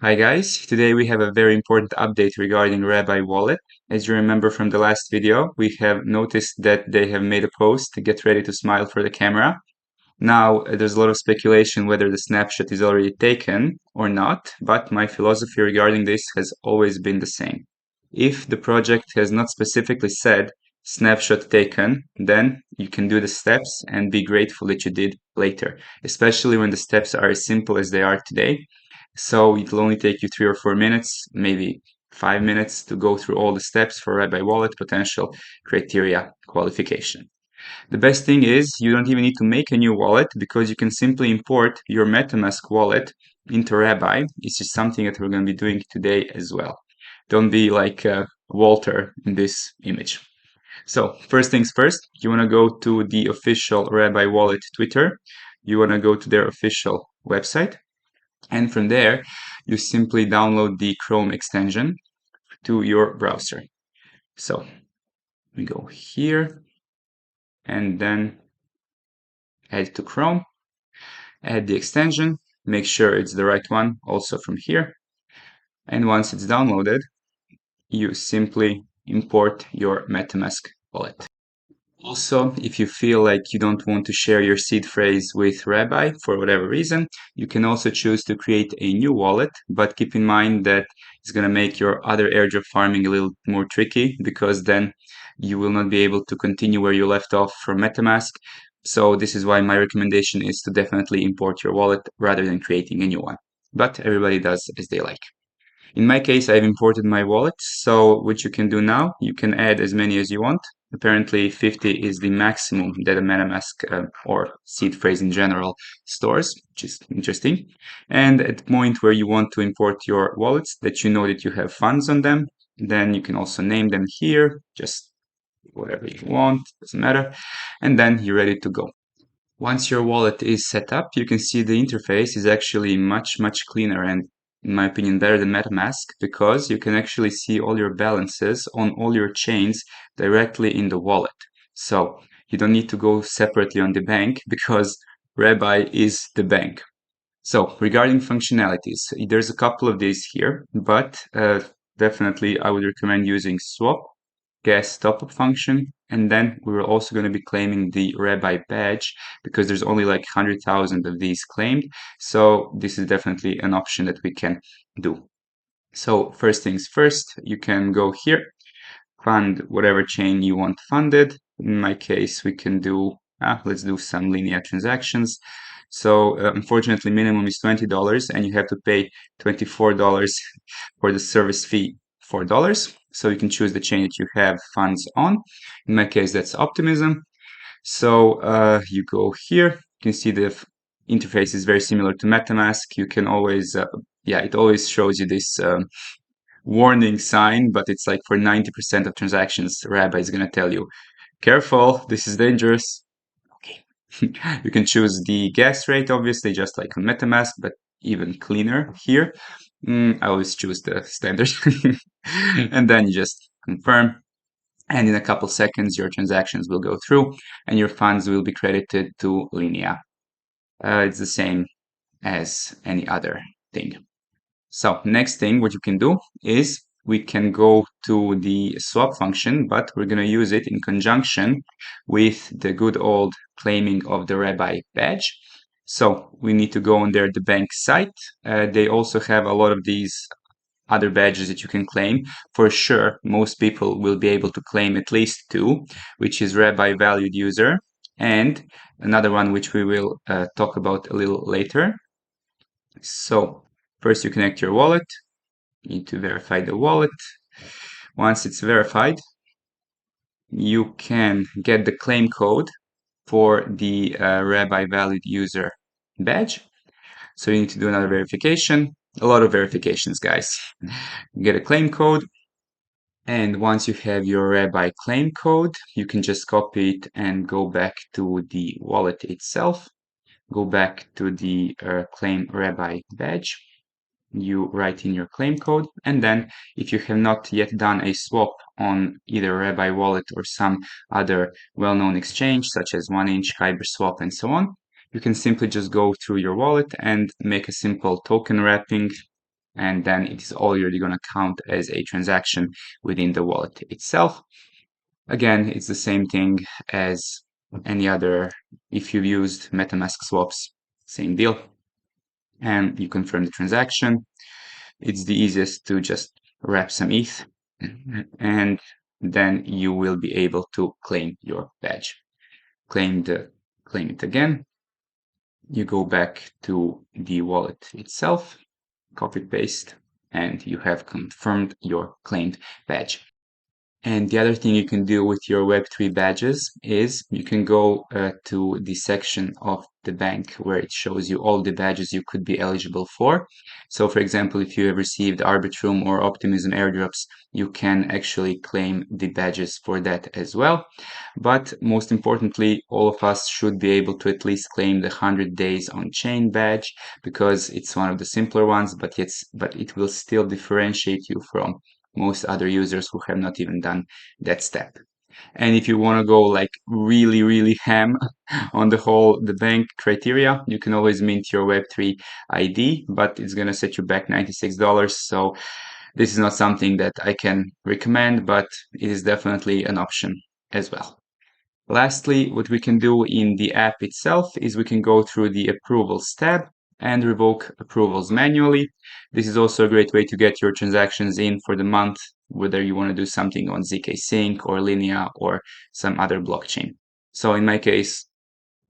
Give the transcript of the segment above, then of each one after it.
Hi guys, today we have a very important update regarding Rabby Wallet. As you remember from the last video, we have noticed that they have made a post to get ready to smile for the camera. Now, there's a lot of speculation whether the snapshot is already taken or not, but my philosophy regarding this has always been the same. If the project has not specifically said snapshot taken, then you can do the steps and be grateful that you did later, especially when the steps are as simple as they are today. So it'll only take you 3 or 4 minutes, maybe 5 minutes to go through all the steps for Rabby Wallet potential criteria qualification. The best thing is you don't even need to make a new wallet because you can simply import your MetaMask wallet into Rabby. This is something that we're going to be doing today as well. Don't be like Walter in this image. So first things first, you want to go to the official Rabby Wallet Twitter. You want to go to their official website. And from there, you simply download the Chrome extension to your browser. So we go here and then add to Chrome, add the extension, make sure it's the right one also from here. And once it's downloaded, you simply import your MetaMask wallet. Also, if you feel like you don't want to share your seed phrase with Rabby for whatever reason, you can also choose to create a new wallet, but keep in mind that it's going to make your other airdrop farming a little more tricky because then you will not be able to continue where you left off from MetaMask. So this is why my recommendation is to definitely import your wallet rather than creating a new one. But everybody does as they like. In my case, I've imported my wallet. So what you can do now, you can add as many as you want. Apparently 50 is the maximum that a MetaMask or seed phrase in general stores, which is interesting. And at the point where you want to import your wallets that you know that you have funds on them, then you can also name them here, just whatever you want, doesn't matter. And then you're ready to go. Once your wallet is set up, you can see the interface is actually much cleaner and in my opinion better than MetaMask because you can actually see all your balances on all your chains directly in the wallet. So you don't need to go separately on the bank because Rabby is the bank. So regarding functionalities, there's a couple of these here, but definitely I would recommend using swap, gas top-up function, and then we were also going to be claiming the Rabby Badge because there's only like 100,000 of these claimed. So this is definitely an option that we can do. So first things first, you can go here, fund whatever chain you want funded. In my case, we can do, let's do some linear transactions. So unfortunately, minimum is $20 and you have to pay $24 for the service fee, $4. So you can choose the chain that you have funds on. In my case, that's Optimism. So you go here, you can see the interface is very similar to MetaMask. You can always, it always shows you this warning sign, but it's like for 90% of transactions, Rabby is going to tell you, careful, this is dangerous. Okay. You can choose the gas rate, obviously, just like on MetaMask, but even cleaner here. I always choose the standard. And then you just confirm. And in a couple seconds, your transactions will go through and your funds will be credited to Linea. It's the same as any other thing. So next thing, what you can do is we can go to the swap function, but we're going to use it in conjunction with the good old claiming of the Rabby badge. So we need to go on the bank site. They also have a lot of these other badges that you can claim. For sure, most people will be able to claim at least two, which is Rabby valued user and another one which we will talk about a little later. So first you connect your wallet. You need to verify the wallet. Once it's verified, you can get the claim code for the Rabby valid user badge. So you need to do another verification. A lot of verifications, guys. Get a claim code. And once you have your Rabby claim code, you can just copy it and go back to the wallet itself. Go back to the claim Rabby badge. You write in your claim code, and then if you have not yet done a swap on either Rabby Wallet or some other well-known exchange such as 1inch, Kyberswap, and so on, you can simply just go through your wallet and make a simple token wrapping and then it is already going to count as a transaction within the wallet itself. Again, it's the same thing as any other. If you've used MetaMask swaps, same deal. And you confirm the transaction. It's the easiest to just wrap some ETH, and then you will be able to claim your badge. Claim it again. You go back to the wallet itself, copy paste, and you have confirmed your claimed badge. And the other thing you can do with your Web3 badges is you can go to the section of the bank where it shows you all the badges you could be eligible for. So for example, if you have received Arbitrum or Optimism airdrops, you can actually claim the badges for that as well. But most importantly, all of us should be able to at least claim the 100 days on chain badge, because it's one of the simpler ones, but it will still differentiate you from most other users who have not even done that step. And if you want to go like really ham on the bank criteria, you can always mint your Web3 ID, but it's going to set you back $96. So this is not something that I can recommend, but it is definitely an option as well. Lastly, what we can do in the app itself is we can go through the approvals tab and revoke approvals manually. This is also a great way to get your transactions in for the month, whether you want to do something on Zksync or Linea or some other blockchain. So in my case,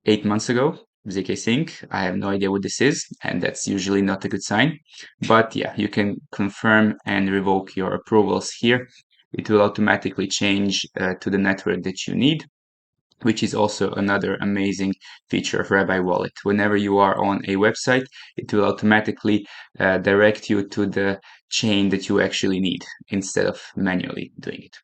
8 months ago, Zksync, I have no idea what this is, and that's usually not a good sign. But yeah, you can confirm and revoke your approvals here. It will automatically change to the network that you need, which is also another amazing feature of Rabby Wallet. Whenever you are on a website, it will automatically direct you to the chain that you actually need instead of manually doing it.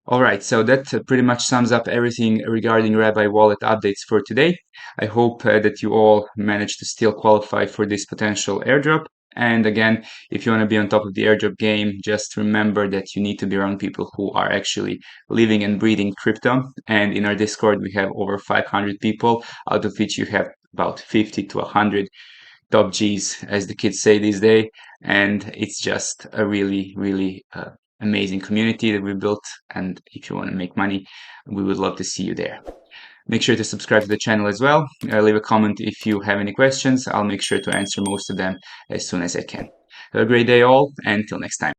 Alright, so that pretty much sums up everything regarding Rabby Wallet updates for today. I hope that you all managed to still qualify for this potential airdrop. And again, if you want to be on top of the airdrop game, just remember that you need to be around people who are actually living and breathing crypto. And in our Discord, we have over 500 people, out of which you have about 50 to 100 top G's, as the kids say these days. And it's just a really amazing community that we built. And if you want to make money, we would love to see you there. Make sure to subscribe to the channel as well. Leave a comment if you have any questions. I'll make sure to answer most of them as soon as I can. Have a great day all, and till next time.